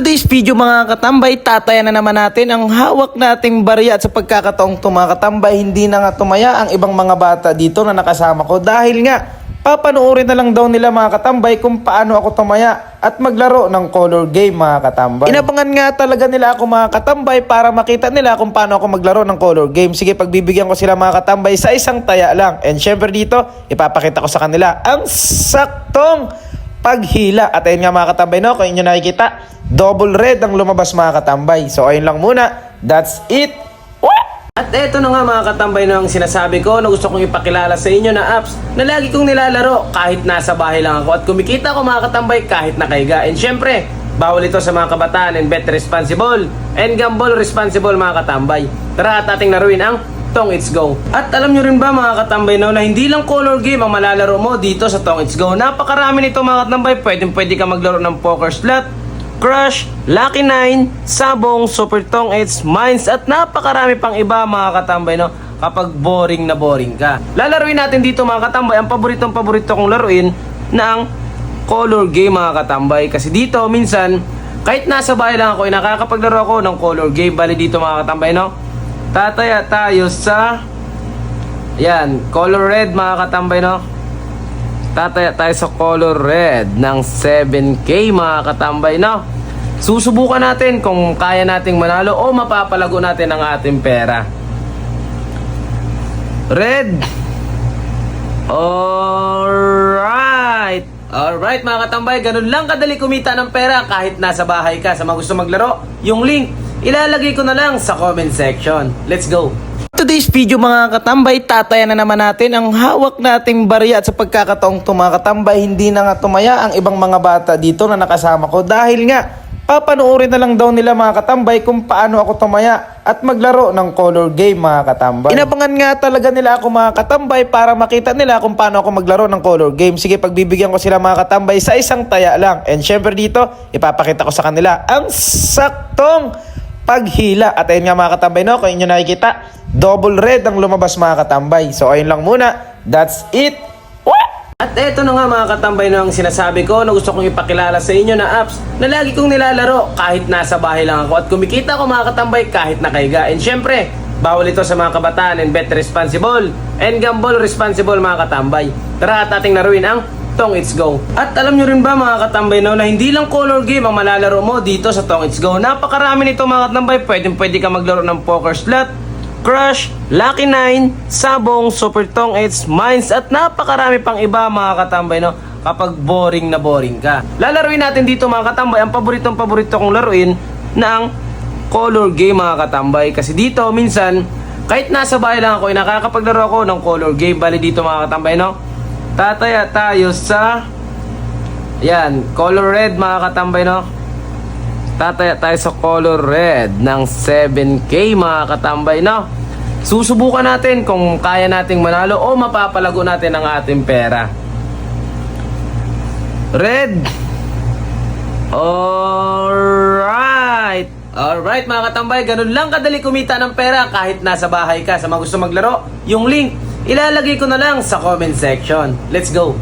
Today's video mga katambay, tatayan na naman natin ang hawak nating barya at sa pagkakataong mga katambay, hindi na nga tumaya ang ibang mga bata dito na nakasama ko dahil nga papanoorin na lang daw nila mga katambay kung paano ako tumaya at maglaro ng color game mga katambay. Inabangan nga talaga nila ako mga katambay para makita nila kung paano ako maglaro ng color game. Sige, pagbibigyan ko sila mga katambay sa isang taya lang. And syempre dito, ipapakita ko sa kanila ang saktong paghila. At ayun nga mga katambay, no, kung inyo nakikita, double red ang lumabas mga katambay. So ayun lang muna, that's it. At eto na nga mga katambay, no, ang sinasabi ko na gusto kong ipakilala sa inyo na apps na lagi kong nilalaro kahit nasa bahay lang ako at kumikita ko mga katambay kahit nakaiga. And syempre, bawal ito sa mga kabataan and bet responsible and gamble responsible mga katambay. Tara at ating laruin ang Tong It's Go. At alam nyo rin ba mga katambay, no, na hindi lang color game ang malalaro mo dito sa Tong It's Go. Napakarami nito mga katambay. Pwede ka maglaro ng poker slot, Crush, Lucky 9, Sabong, Super Tong It's, Mines at napakarami pang iba mga katambay, no, kapag boring na boring ka. Lalaruin natin dito mga katambay ang paborito kong laruin na ang color game mga katambay. Kasi dito minsan kahit nasa bahay lang ako nakakapaglaro ako ng color game. Bali dito mga katambay, no, tataya tayo sa yan, color red mga katambay, no. Tataya tayo sa color red ng 7K mga katambay, no. Susubukan natin kung kaya nating manalo o mapapalago natin ang ating pera. Red. Alright mga katambay, ganun lang kadali kumita ng pera kahit nasa bahay ka. Sa mga gusto maglaro, yung link ilalagay ko na lang sa comment section. Let's go! Today's video mga katambay, tatayan na naman natin ang hawak nating barya at sa pagkakataong mga katambay, hindi na nga tumaya ang ibang mga bata dito na nakasama ko dahil nga papanoorin na lang daw nila mga katambay kung paano ako tumaya at maglaro ng color game mga katambay. Inabangan nga talaga nila ako mga katambay para makita nila kung paano ako maglaro ng color game. Sige, pagbibigyan ko sila mga katambay sa isang taya lang. And syempre dito, ipapakita ko sa kanila ang saktong paghila. At ayun nga mga katambay, no, kung inyo nakikita, double red ang lumabas mga katambay. So ayun lang muna, that's it. At eto na nga mga katambay, no, ang sinasabi ko na gusto kong ipakilala sa inyo na apps na lagi kong nilalaro kahit nasa bahay lang ako at kumikita ko mga katambay kahit nakaiga. And syempre, bawal ito sa mga kabataan and bet responsible and gamble responsible mga katambay. Tara at ating laruin ang Tong It's Go. At alam nyo rin ba mga katambay, no, na hindi lang color game ang malalaro mo dito sa Tong It's Go. Napakarami nito mga katambay. Pwede ka maglaro ng poker slot, Crush, Lucky 9, Sabong, Super Tong It's, Mines at napakarami pang iba mga katambay, no, kapag boring na boring ka. Lalaruin natin dito mga katambay ang paborito kong laruin na ang color game mga katambay. Kasi dito minsan kahit nasa bahay lang ako nakakapaglaro ako ng color game. Bali dito mga katambay, no, tataya tayo sa yan, color red mga katambay, no. Tataya tayo sa color red ng 7K mga katambay, no. Susubukan natin kung kaya nating manalo o mapapalago natin ang ating pera. Red. Alright mga katambay, ganun lang kadali kumita ng pera kahit nasa bahay ka. Sa mga gusto maglaro, yung link ilalagay ko na lang sa comment section. Let's go!